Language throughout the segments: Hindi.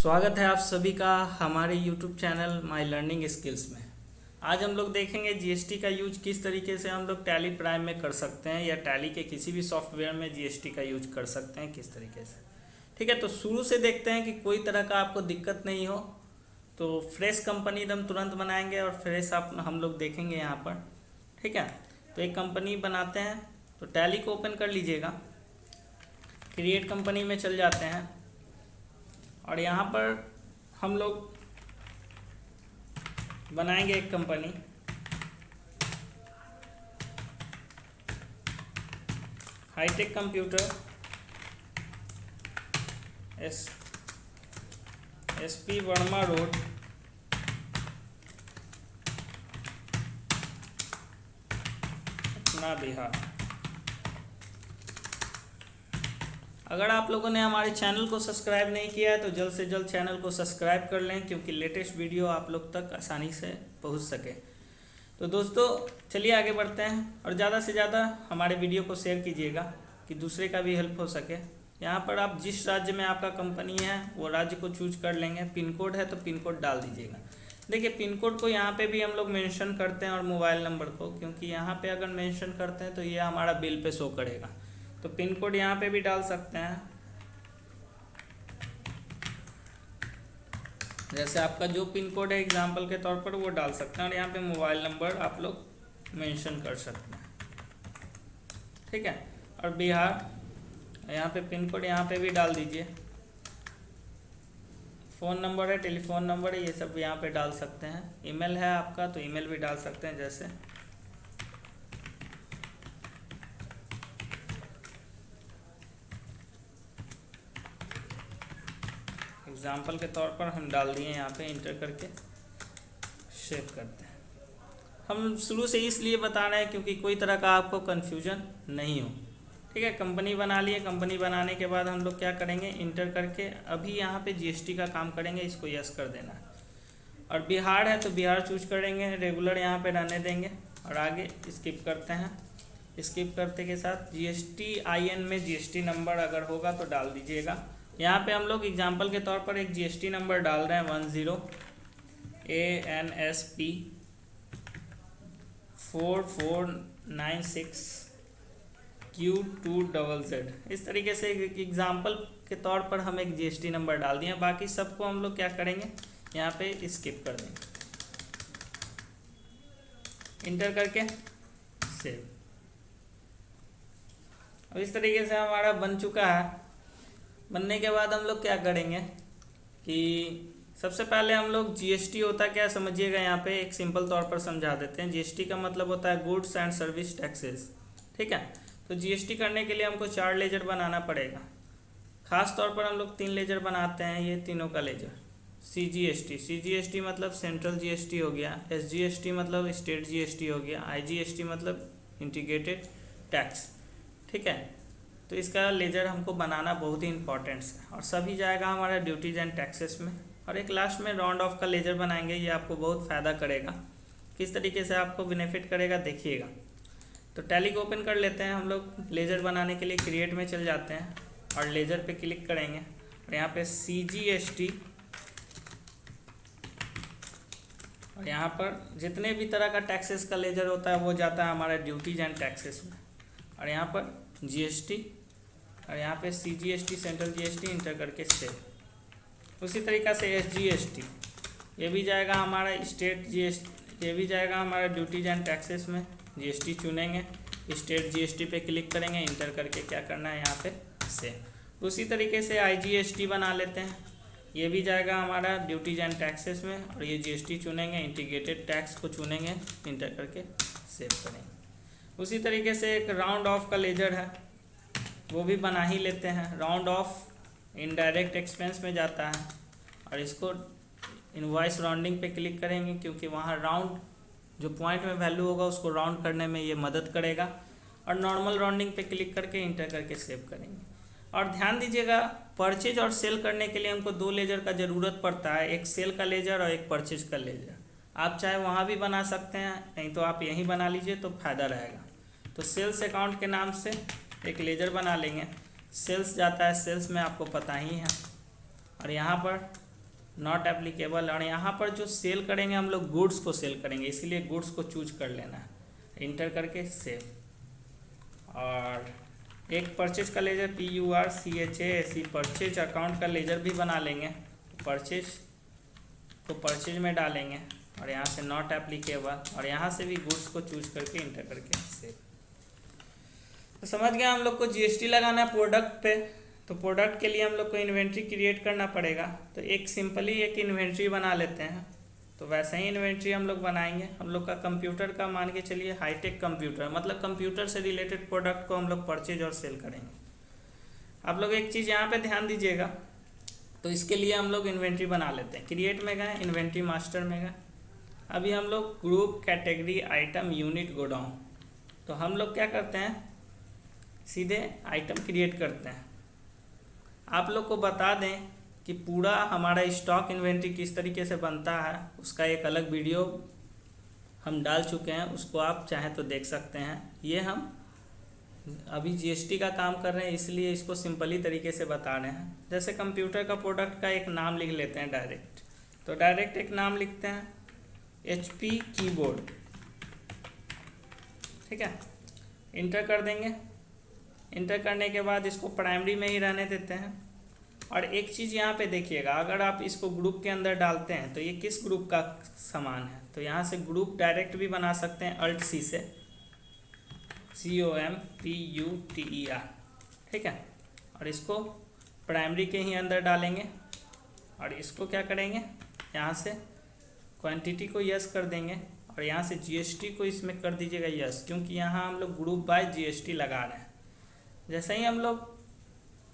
स्वागत है आप सभी का हमारे YouTube channel my learning skills में। आज हम लोग देखेंगे जीएसटी का यूज किस तरीके से हम लोग टैली प्राइम में कर सकते हैं या टैली के किसी भी सॉफ्टवेयर में जीएसटी का यूज कर सकते हैं किस तरीके से। ठीक है, तो शुरू से देखते हैं कि कोई तरह का आपको दिक्कत नहीं हो। तो फ्रेश कंपनी हम तुरंत बनाएंगे और फ्रेश आप हम लोग देखेंगे यहाँ पर। ठीक है, तो एक कंपनी बनाते हैं। तो टैली को ओपन कर लीजिएगा, क्रिएट कंपनी में चल जाते हैं और यहाँ पर हम लोग बनाएंगे एक company. Hi tech computer SP Verma road, Patna, Bihar. अगर आप लोगों ने हमारे चैनल को सब्सक्राइब नहीं किया है तो जल्द से जल्द चैनल को सब्सक्राइब कर लें, क्योंकि लेटेस्ट वीडियो आप लोग तक आसानी से पहुंच सके। तो दोस्तों चलिए आगे बढ़ते हैं और ज़्यादा से ज़्यादा हमारे वीडियो को शेयर कीजिएगा कि दूसरे का भी हेल्प हो सके। यहाँ पर आप जिस राज्य में आपका कंपनी है वो राज्य को चूज कर लेंगे। पिन कोड है तो पिन कोड डाल दीजिएगा। देखिए पिन कोड को यहाँ पे भी हम लोग मेंशन करते हैं और मोबाइल नंबर को, क्योंकि यहाँ पे अगर मेंशन करते हैं तो ये हमारा बिल पे शो करेगा। तो पिन कोड यहाँ पे भी डाल सकते हैं, जैसे आपका जो पिन कोड है एग्जाम्पल के तौर पर वो डाल सकते हैं और यहाँ पे मोबाइल नंबर आप लोग मेंशन कर सकते हैं। ठीक है, और बिहार यहाँ पे पिन कोड यहाँ पे भी डाल दीजिए। फ़ोन नंबर है, टेलीफोन नंबर है, ये सब यहाँ पे डाल सकते हैं। ईमेल है आपका तो ईमेल भी डाल सकते हैं। जैसे एग्जाम्पल के तौर पर हम डाल दिए, यहाँ पे इंटर करके सेव करते हैं। हम शुरू से इसलिए बता रहे हैं क्योंकि कोई तरह का आपको कन्फ्यूजन नहीं हो। ठीक है, कंपनी बना लिए। कंपनी बनाने के बाद हम लोग क्या करेंगे, इंटर करके अभी यहाँ पे जीएसटी का काम करेंगे, इसको यस कर देना है। और बिहार है तो बिहार चूज करेंगे, रेगुलर यहाँ पे रहने देंगे और आगे स्किप करते हैं। स्किप करते के साथ GSTIN में GST नंबर अगर होगा तो डाल दीजिएगा। यहाँ पे हम लोग एग्जाम्पल के तौर पर एक GST नंबर डाल रहे हैं 10 ANSP 4496 Q2ZZ। इस तरीके से एक एग्जाम्पल के तौर पर हम एक GST नंबर डाल दिए। बाकी सबको हम लोग क्या करेंगे, यहाँ पे स्किप कर देंगे, इंटर करके सेव। अब इस तरीके से हमारा बन चुका है। बनने के बाद हम लोग क्या करेंगे कि सबसे पहले हम लोग GST होता क्या समझिएगा। यहाँ पे एक सिंपल तौर पर समझा देते हैं। GST का मतलब होता है गुड्स एंड सर्विस टैक्सेस। ठीक है, तो GST करने के लिए हमको 4 लेजर बनाना पड़ेगा। खास तौर पर हम लोग 3 लेजर बनाते हैं, ये तीनों का लेजर। CGST मतलब सेंट्रल GST हो गया, SGST मतलब स्टेट GST हो गया, IGST मतलब इंटीग्रेटेड टैक्स। ठीक है, तो इसका लेजर हमको बनाना बहुत ही इंपॉर्टेंट है और सभी जाएगा हमारा ड्यूटीज एंड टैक्सेस में। और एक लास्ट में राउंड ऑफ का लेजर बनाएंगे, ये आपको बहुत फ़ायदा करेगा। किस तरीके से आपको बेनिफिट करेगा देखिएगा। तो टैली को ओपन कर लेते हैं। हम लोग लेजर बनाने के लिए क्रिएट में चल जाते हैं और लेजर पे क्लिक करेंगे और यहाँ पे CGST और यहाँ पर जितने भी तरह का टैक्सेस का लेजर होता है वो जाता है हमारा ड्यूटीज एंड टैक्सेस में। और यहाँ पर GST और यहाँ पे CGST सेंट्रल GST इंटर करके सेव। उसी तरीक़ा से SGST ये भी जाएगा हमारा स्टेट GST, ये भी जाएगा हमारा ड्यूटीज एंड टैक्सेस में। GST चुनेंगे, स्टेट GST पे क्लिक करेंगे, इंटर करके क्या करना है यहाँ पे सेव। उसी तरीके से IGST बना लेते हैं, ये भी जाएगा हमारा ड्यूटीज एंड टैक्सेस में और ये GST चुनेंगे, इंटीग्रेटेड टैक्स को चुनेंगे, इंटर करके सेव करेंगे। उसी तरीके से एक राउंड ऑफ का लेजर है, वो भी बना ही लेते हैं। राउंड ऑफ इनडायरेक्ट एक्सपेंस में जाता है और इसको इनवॉइस राउंडिंग पे क्लिक करेंगे, क्योंकि वहाँ राउंड जो पॉइंट में वैल्यू होगा उसको राउंड करने में ये मदद करेगा। और नॉर्मल राउंडिंग पे क्लिक करके इंटर करके सेव करेंगे। और ध्यान दीजिएगा, परचेज और सेल करने के लिए हमको 2 लेजर का ज़रूरत पड़ता है, एक सेल का लेजर और एक परचेज का लेजर। आप चाहे वहाँ भी बना सकते हैं, नहीं तो आप यहीं बना लीजिए तो फ़ायदा रहेगा। तो सेल्स अकाउंट के नाम से एक लेजर बना लेंगे। सेल्स जाता है, सेल्स में आपको पता ही है। और यहाँ पर नॉट एप्लीकेबल। और यहाँ पर जो सेल करेंगे हम लोग गुड्स को सेल करेंगे, इसीलिए गुड्स को चूज कर लेना है, इंटर करके सेव। और एक परचेज का लेजर PURCHASE परचेज अकाउंट का लेजर भी बना लेंगे। परचेज को परचेज में डालेंगे और यहाँ से नॉट एप्लीकेबल और यहाँ से भी गुड्स को चूज करके इंटर करके सेव। तो समझ गया हम लोग को GST लगाना है प्रोडक्ट पे। तो प्रोडक्ट के लिए हम लोग को इन्वेंट्री क्रिएट करना पड़ेगा। तो एक सिंपली एक इन्वेंट्री बना लेते हैं। तो वैसे ही इन्वेंट्री हम लोग बनाएंगे। हम लोग का कंप्यूटर का मान के चलिए हाईटेक कंप्यूटर, मतलब कंप्यूटर से रिलेटेड प्रोडक्ट को हम लोग परचेज और सेल करेंगे। आप लोग एक चीज़ यहाँ पे ध्यान दीजिएगा। तो इसके लिए हम लोग इन्वेंट्री बना लेते हैं। क्रिएट में गए, इन्वेंट्री मास्टर में गए। अभी हम लोग group, category, item, unit, godown, तो हम लोग क्या करते हैं, सीधे आइटम क्रिएट करते हैं। आप लोग को बता दें कि पूरा हमारा स्टॉक इन्वेंट्री किस तरीके से बनता है, उसका एक अलग वीडियो हम डाल चुके हैं, उसको आप चाहें तो देख सकते हैं। ये हम अभी GST का काम कर रहे हैं, इसलिए इसको सिंपली तरीके से बता रहे हैं। जैसे कंप्यूटर का प्रोडक्ट का एक नाम लिख लेते हैं डायरेक्ट। तो डायरेक्ट एक नाम लिखते हैं HP कीबोर्ड, ठीक है, इंटर कर देंगे। इंटर करने के बाद इसको प्राइमरी में ही रहने देते हैं। और एक चीज़ यहाँ पे देखिएगा, अगर आप इसको ग्रुप के अंदर डालते हैं तो ये किस ग्रुप का सामान है, तो यहाँ से ग्रुप डायरेक्ट भी बना सकते हैं Alt+C से, COMPUTER, ठीक है। और इसको प्राइमरी के ही अंदर डालेंगे और इसको क्या करेंगे, यहाँ से क्वांटिटी को यस कर देंगे और यहाँ से GST को इसमें कर दीजिएगा यस, क्योंकि यहाँ हम लोग ग्रुप बाय GST लगा रहे हैं। जैसे ही हम लोग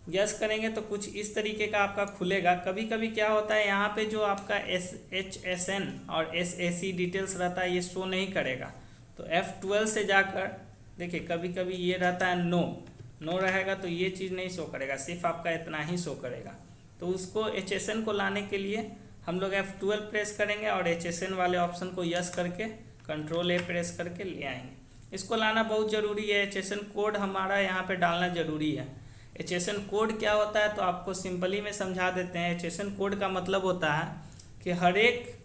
यस करेंगे तो कुछ इस तरीके का आपका खुलेगा। कभी कभी क्या होता है, यहाँ पे जो आपका SHSN और SAC डिटेल्स रहता है ये शो नहीं करेगा। तो F12 से जाकर देखिए, कभी कभी ये रहता है नो रहेगा तो ये चीज़ नहीं शो करेगा, सिर्फ आपका इतना ही शो करेगा। तो उसको HSN को लाने के लिए हम लोग F12 प्रेस करेंगे और HSN वाले ऑप्शन को यस करके Ctrl+A प्रेस करके ले आएंगे। इसको लाना बहुत ज़रूरी है। HSN कोड हमारा यहाँ पे डालना ज़रूरी है। HSN कोड क्या होता है तो आपको सिंपली में समझा देते हैं। HSN कोड का मतलब होता है कि हर एक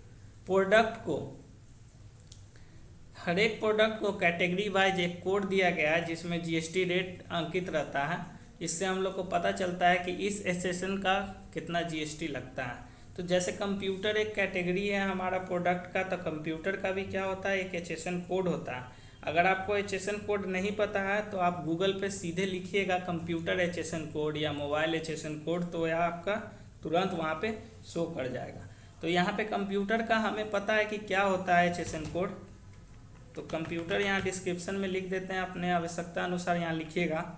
प्रोडक्ट को कैटेगरी वाइज एक कोड दिया गया है जिसमें GST रेट अंकित रहता है। इससे हम लोग को पता चलता है कि इस HSN का कितना GST लगता है। तो जैसे कंप्यूटर एक कैटेगरी है हमारा प्रोडक्ट का, तो कंप्यूटर का भी क्या होता है, एक HSN कोड होता है। अगर आपको HSN कोड नहीं पता है तो आप गूगल पे सीधे लिखिएगा कंप्यूटर HSN कोड या मोबाइल HSN कोड, तो यह आपका तुरंत वहाँ पे शो कर जाएगा। तो यहाँ पे कंप्यूटर का हमें पता है कि क्या होता है HSN कोड। तो कंप्यूटर यहाँ डिस्क्रिप्शन में लिख देते हैं, अपने आवश्यकता अनुसार यहाँ लिखिएगा।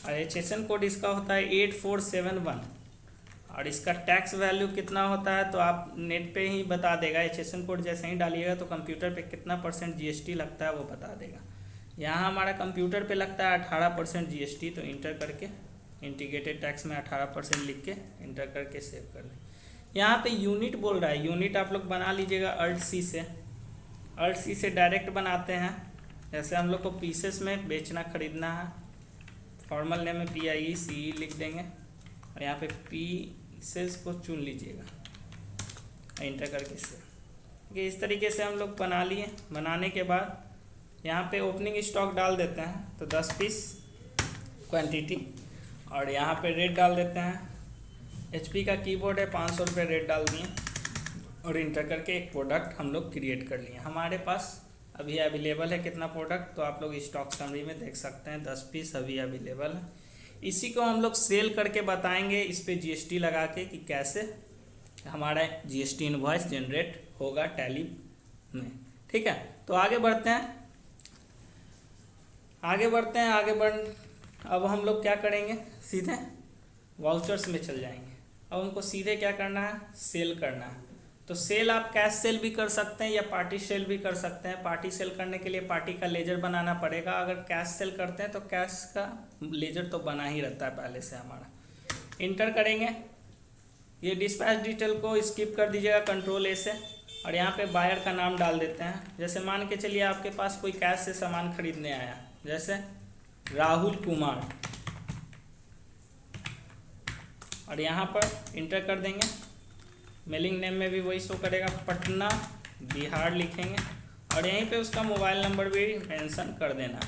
और HSN कोड इसका होता है 8471 और इसका टैक्स वैल्यू कितना होता है तो आप नेट पे ही बता देगा। HSN कोड जैसे ही डालिएगा तो कंप्यूटर पे कितना % GST लगता है वो बता देगा। यहाँ हमारा कंप्यूटर पे लगता है 18% GST, तो इंटर करके इंटीग्रेटेड टैक्स में 18% लिख के इंटर करके सेव कर दें। यहाँ पे यूनिट बोल रहा है, यूनिट आप लोग बना लीजिएगा Alt+C से डायरेक्ट बनाते हैं। जैसे हम लोग को पीसेस में बेचना खरीदना है, फॉर्मल नेम में PIECE लिख देंगे और यहाँ पे पीसेस को चुन लीजिएगा, इंटर करके से। ठीक, इस तरीके से हम लोग बना लिए। बनाने के बाद यहाँ पे ओपनिंग स्टॉक डाल देते हैं, तो 10 पीस क्वांटिटी, और यहाँ पे रेट डाल देते हैं। HP का कीबोर्ड है, 500 रुपये रेट डाल दिए और इंटर करके एक प्रोडक्ट हम लोग क्रिएट कर लिए। हमारे पास अभी अवेलेबल है कितना प्रोडक्ट, तो आप लोग स्टॉक समरी में देख सकते हैं 10 पीस अभी अवेलेबल है। इसी को हम लोग सेल करके बताएंगे इस पे GST लगा के कि कैसे हमारा GST इनवॉइस जनरेट होगा टैली में। ठीक है, तो आगे बढ़ते हैं। अब हम लोग क्या करेंगे, सीधे वाउचर्स में चल जाएंगे। अब हमको सीधे क्या करना है, सेल करना है। तो सेल आप कैश सेल भी कर सकते हैं या पार्टी सेल भी कर सकते हैं। पार्टी सेल करने के लिए पार्टी का लेजर बनाना पड़ेगा। अगर कैश सेल करते हैं तो कैश का लेजर तो बना ही रहता है पहले से हमारा। इंटर करेंगे, ये डिस्पैच डिटेल को स्किप कर दीजिएगा Ctrl+A से, और यहाँ पे बायर का नाम डाल देते हैं। जैसे मान के चलिए आपके पास कोई कैश से सामान खरीदने आया, जैसे राहुल कुमार, और यहाँ पर इंटर कर देंगे मेलिंग नेम में भी वही शो करेगा, पटना बिहार लिखेंगे और यहीं पे उसका मोबाइल नंबर भी मेंशन कर देना।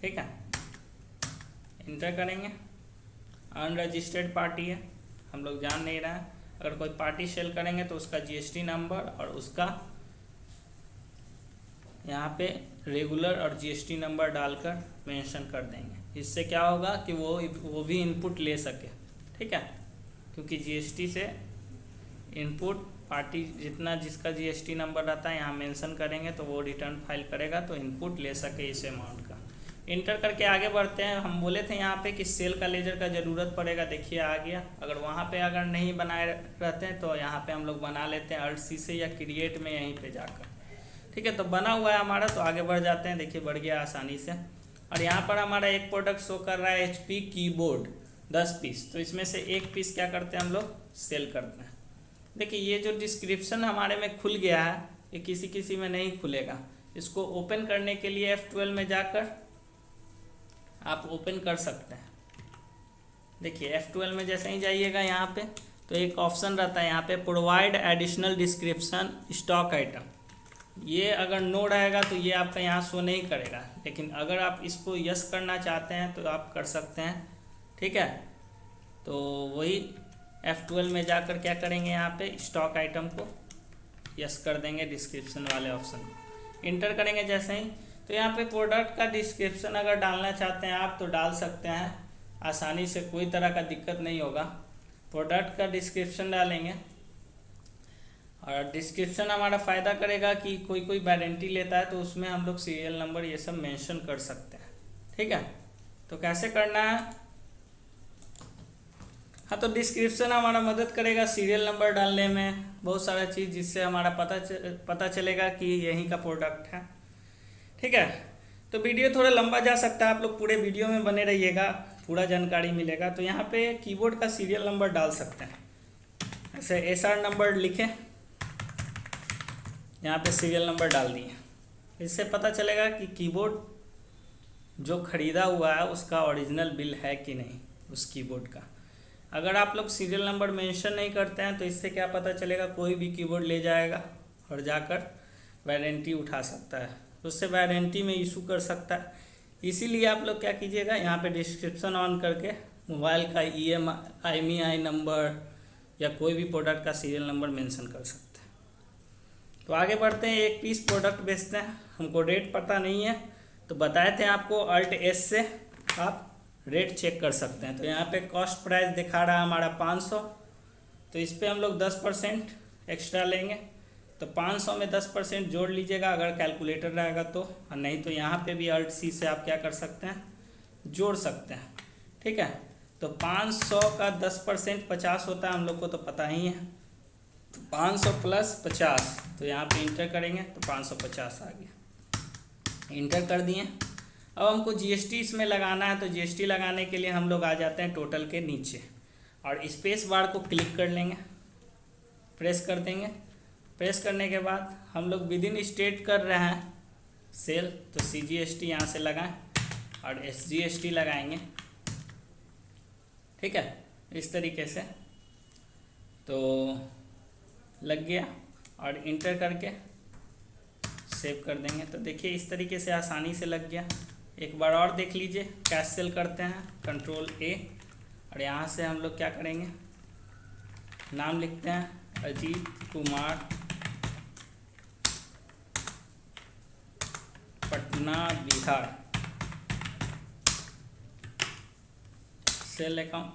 ठीक है, इंटर करेंगे। अनरजिस्टर्ड पार्टी है, हम लोग जान नहीं रहे हैं। अगर कोई पार्टी सेल करेंगे तो उसका जीएसटी नंबर और उसका यहाँ पे रेगुलर और जीएसटी नंबर डालकर मेंशन कर देंगे। इससे क्या होगा कि वो भी इनपुट ले सके। ठीक है, क्योंकि जीएसटी से इनपुट पार्टी जितना जिसका जीएसटी नंबर रहता है यहाँ मेंशन करेंगे तो वो रिटर्न फाइल करेगा तो इनपुट ले सके इस अमाउंट का। इंटर करके आगे बढ़ते हैं। हम बोले थे यहाँ पे कि सेल का लेजर का ज़रूरत पड़ेगा, देखिए आ गया। अगर वहाँ पे अगर नहीं बनाए रहते हैं तो यहाँ पे हम लोग बना लेते हैं Alt+C से या क्रिएट में यहीं पे जाकर। ठीक है, तो बना हुआ है हमारा, तो आगे बढ़ जाते हैं। देखिए बढ़ गया आसानी से। और यहाँ पर हमारा एक प्रोडक्ट शो कर रहा है HP कीबोर्ड 10 पीस, तो इसमें से एक पीस क्या करते हैं हम लोग सेल करते हैं। देखिए ये जो डिस्क्रिप्शन हमारे में खुल गया है ये किसी किसी में नहीं खुलेगा। इसको ओपन करने के लिए F12 में जाकर आप ओपन कर सकते हैं। देखिए F12 में जैसे ही जाइएगा यहाँ पे तो एक ऑप्शन रहता है यहाँ पे provide additional description stock item. ये अगर नो रहेगा तो ये आपका यहाँ शो नहीं करेगा, लेकिन अगर आप इसको यस करना चाहते हैं तो आप कर सकते हैं। ठीक है, तो वही F12 में जाकर क्या करेंगे यहाँ पे स्टॉक आइटम को यस कर देंगे, डिस्क्रिप्शन वाले ऑप्शन को इंटर करेंगे जैसे ही। तो यहाँ पे प्रोडक्ट का डिस्क्रिप्शन अगर डालना चाहते हैं आप तो डाल सकते हैं आसानी से, कोई तरह का दिक्कत नहीं होगा। प्रोडक्ट का डिस्क्रिप्शन डालेंगे और डिस्क्रिप्शन हमारा फ़ायदा करेगा कि कोई वारंटी लेता है तो उसमें हम लोग सीरियल नंबर ये सब मेंशन कर सकते हैं। ठीक है, तो कैसे करना है? हाँ, तो डिस्क्रिप्शन हमारा मदद करेगा सीरियल नंबर डालने में, बहुत सारा चीज़, जिससे हमारा पता चलेगा कि यहीं का प्रोडक्ट है। ठीक है, तो वीडियो थोड़ा लंबा जा सकता है, आप लोग पूरे वीडियो में बने रहिएगा, पूरा जानकारी मिलेगा। तो यहाँ पे कीबोर्ड का सीरियल नंबर डाल सकते हैं, ऐसे SR नंबर लिखें, यहाँ पे सीरियल नंबर डाल दिए। इससे पता चलेगा कि कीबोर्ड जो ख़रीदा हुआ है उसका ओरिजिनल बिल है कि नहीं उस कीबोर्ड का। अगर आप लोग सीरियल नंबर मेंशन नहीं करते हैं तो इससे क्या पता चलेगा, कोई भी कीबोर्ड ले जाएगा और जाकर वारंटी उठा सकता है, उससे वारंटी में इशू कर सकता है। इसीलिए आप लोग क्या कीजिएगा, यहाँ पे डिस्क्रिप्शन ऑन करके मोबाइल का IMEI नंबर या कोई भी प्रोडक्ट का सीरियल नंबर मेंशन कर सकते हैं। तो आगे बढ़ते हैं, एक पीस प्रोडक्ट बेचते हैं, हमको रेट पता नहीं है तो बताए थे आपको Alt+S से आप रेट चेक कर सकते हैं। तो यहाँ पे कॉस्ट प्राइस दिखा रहा है हमारा 500, तो इस पर हम लोग 10% एक्स्ट्रा लेंगे। तो 500 में 10% जोड़ लीजिएगा अगर कैलकुलेटर रहेगा तो, और नहीं तो यहाँ पे भी Alt+C से आप क्या कर सकते हैं, जोड़ सकते हैं। ठीक है, तो 500 का 10% 50 होता है, हम लोग को तो पता ही है। तो 500 + 50, तो यहाँ पे इंटर करेंगे तो 550 आ गया, इंटर कर दिए। अब हमको GST इसमें लगाना है, तो GST लगाने के लिए हम लोग आ जाते हैं टोटल के नीचे और स्पेस बार को क्लिक कर लेंगे, प्रेस कर देंगे। प्रेस करने के बाद हम लोग विदिन स्टेट कर रहे हैं सेल, तो CGST यहाँ से लगाएं और SGST लगाएंगे। ठीक है, इस तरीके से तो लग गया और इंटर करके सेव कर देंगे। तो देखिए इस तरीके से आसानी से लग गया। एक बार और देख लीजिए, कैश सेल करते हैं, Ctrl+A और यहाँ से हम लोग क्या करेंगे, नाम लिखते हैं अजीत कुमार पटना बिहार, सेल अकाउंट।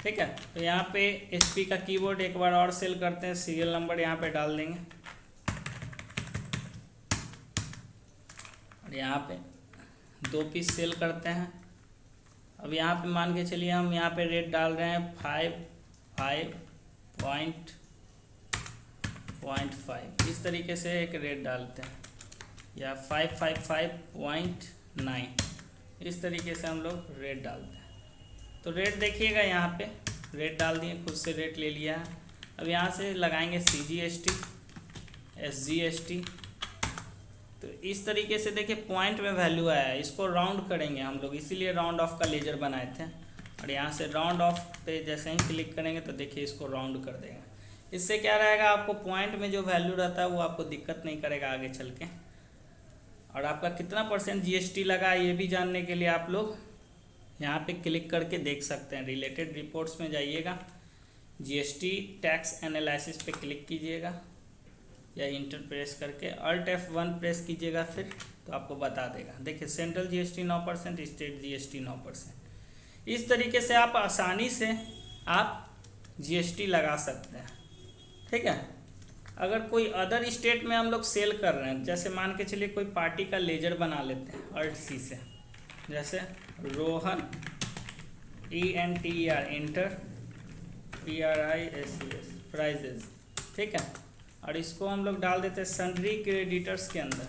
ठीक है, तो यहाँ पे HP का कीबोर्ड एक बार और सेल करते हैं, सीरियल नंबर यहाँ पे डाल देंगे और यहाँ पे 2 पीस सेल करते हैं। अब यहाँ पे मान के चलिए हम यहाँ पे रेट डाल रहे हैं 5.5, इस तरीके से एक रेट डालते हैं, या 555.9, इस तरीके से हम लोग रेट डालते हैं। तो रेट देखिएगा, यहाँ पे रेट डाल दिए, खुद से रेट ले लिया है। अब यहाँ से लगाएंगे CGST SGST, तो इस तरीके से देखिए पॉइंट में वैल्यू आया है, इसको राउंड करेंगे हम लोग, इसीलिए राउंड ऑफ का लेजर बनाए थे। और और यहाँ से राउंड ऑफ पे जैसे ही क्लिक करेंगे तो देखिए इसको राउंड कर देगा। इससे क्या रहेगा, आपको पॉइंट में जो वैल्यू रहता है वो आपको दिक्कत नहीं करेगा आगे चल के। और आपका कितना % GST लगा ये भी जानने के लिए आप लोग यहाँ पे क्लिक करके देख सकते हैं। रिलेटेड रिपोर्ट्स में जाइएगा, GST टैक्स एनालिसिस पे क्लिक कीजिएगा या इंटर प्रेस करके Alt F1 प्रेस कीजिएगा फिर, तो आपको बता देगा। देखिए सेंट्रल GST 9%, स्टेट GST 9%। इस तरीके से आप आसानी से आप GST लगा सकते हैं, ठीक है। अगर कोई अदर स्टेट में हम लोग सेल कर रहे हैं, जैसे मान के चलिए कोई पार्टी का लेजर बना लेते हैं Alt C से, जैसे Rohan ENTER enter PRICES prices, ठीक है। और इसको हम लोग डाल देते हैं सन्ड्री क्रेडिटर्स के अंदर,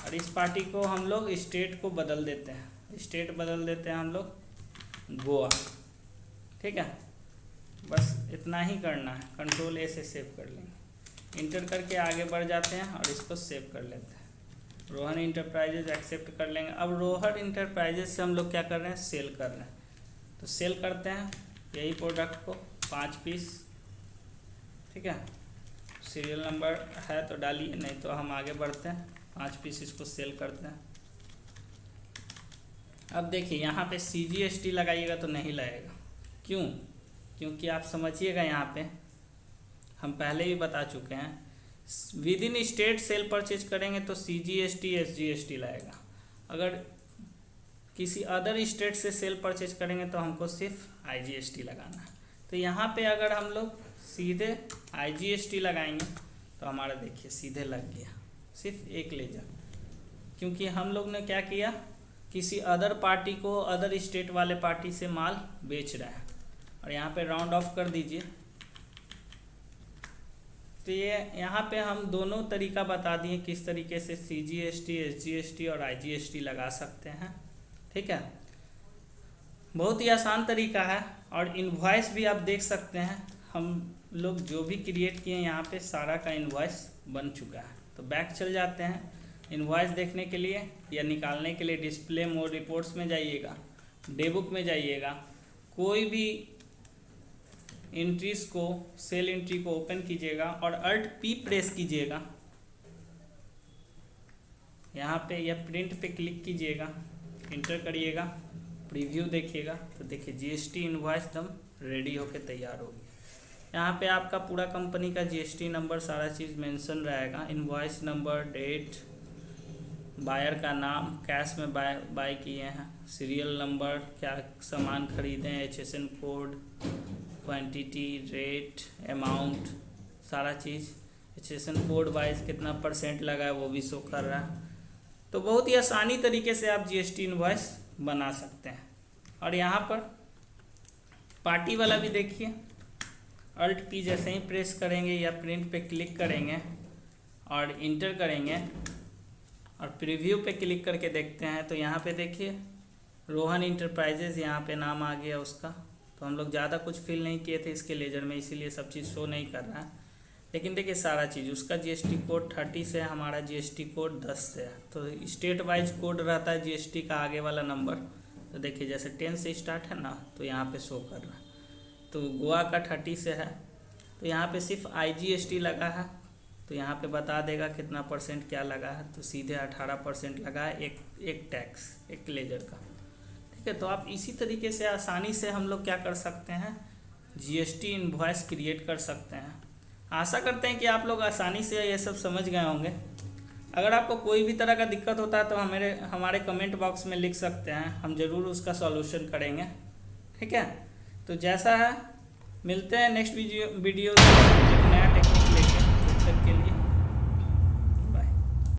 और इस पार्टी को हम लोग स्टेट को बदल देते हैं, स्टेट बदल देते हैं हम लोग गोवा, ठीक है। बस इतना ही करना है, Ctrl A से सेव कर लेंगे, इंटर करके आगे बढ़ जाते हैं और इसको सेव कर लेते हैं। रोहन इंटरप्राइजेज एक्सेप्ट कर लेंगे। अब रोहन इंटरप्राइजेज से हम लोग क्या कर रहे हैं, सेल कर रहे हैं, तो सेल करते हैं यही प्रोडक्ट को 5 पीस, ठीक है। सीरियल नंबर है तो डालिए, नहीं तो हम आगे बढ़ते हैं, 5 पीस इसको सेल करते हैं। अब देखिए यहाँ पे CGST लगाइएगा तो नहीं लगेगा, क्यों? क्योंकि आप समझिएगा यहाँ पे हम पहले ही बता चुके हैं, with in state sale purchase करेंगे तो CGST SGST लगेगा। अगर किसी अदर स्टेट से सेल परचेज करेंगे तो हमको सिर्फ IGST लगाना है। तो यहाँ पे अगर हम लोग सीधे IGST लगाएंगे तो हमारा देखिए सीधे लग गया, सिर्फ एक लेजर, क्योंकि हम लोग ने क्या किया, किसी अदर पार्टी को अदर स्टेट वाले पार्टी से माल बेच रहे हैं। और यहाँ पे राउंड ऑफ कर दीजिए, तो ये यहाँ पे हम दोनों तरीका बता दिए किस तरीके से CGST SGST और IGST लगा सकते हैं, ठीक है। बहुत ही आसान तरीका है। और इनवॉइस भी आप देख सकते हैं, हम लोग जो भी क्रिएट किए यहाँ पे सारा का इनवॉइस बन चुका है। तो बैक चल जाते हैं, इनवॉइस देखने के लिए या निकालने के लिए डिस्प्ले मोड रिपोर्ट्स में जाइएगा, डे बुक में जाइएगा, कोई भी एंट्रीज को, सेल एंट्री को ओपन कीजिएगा और Alt P प्रेस कीजिएगा, यहाँ पे या प्रिंट पे क्लिक कीजिएगा, इंटर करिएगा, प्रीव्यू देखिएगा, तो देखिए GST इनवॉइस एकदम रेडी होके तैयार होगी। यहाँ पे आपका पूरा कंपनी का GST नंबर सारा चीज़ मेंशन रहेगा, इनवॉइस नंबर, डेट, बायर का नाम, कैश में बाय किए हैं, सीरियल नंबर, क्या सामान खरीदे हैं, HSN code, quantity, rate, amount, सारा चीज़, HSN कोड वाइज कितना % लगा है वो भी शो कर रहा है। तो बहुत ही आसानी तरीके से आप GST इनवॉइस बना सकते हैं। और यहाँ पर पार्टी वाला भी देखिए, Alt P जैसे ही प्रेस करेंगे या प्रिंट पे क्लिक करेंगे और इंटर करेंगे और प्रीव्यू पे क्लिक करके देखते हैं, तो यहाँ पे देखिए रोहन इंटरप्राइजेज यहाँ पे नाम आ गया उसका। तो हम लोग ज़्यादा कुछ फिल नहीं किए थे इसके लेजर में, इसीलिए सब चीज़ शो नहीं कर रहा है। लेकिन देखिए सारा चीज़, उसका GST कोड 30 से है, हमारा GST कोड 10 से है। तो स्टेट वाइज कोड रहता है GST का आगे वाला नंबर। तो देखिए जैसे 10 से स्टार्ट है ना, तो यहाँ पे शो कर रहा है। तो गोवा का 30 से है, तो यहाँ पे सिर्फ IGST लगा है, तो यहाँ पे बता देगा कितना % क्या लगा है। तो सीधे 18% लगा है, एक टैक्स, एक लेजर का, ठीक है। तो आप इसी तरीके से आसानी से हम लोग क्या कर सकते हैं, GST इनवॉइस क्रिएट कर सकते हैं। आशा करते हैं कि आप लोग आसानी से ये सब समझ गए होंगे। अगर आपको कोई भी तरह का दिक्कत होता है तो हमारे कमेंट बॉक्स में लिख सकते हैं, हम ज़रूर उसका सॉल्यूशन करेंगे, ठीक है। तो जैसा है, मिलते हैं नेक्स्ट वीडियो में एक नया टेक्निक लेके। तब तक के लिए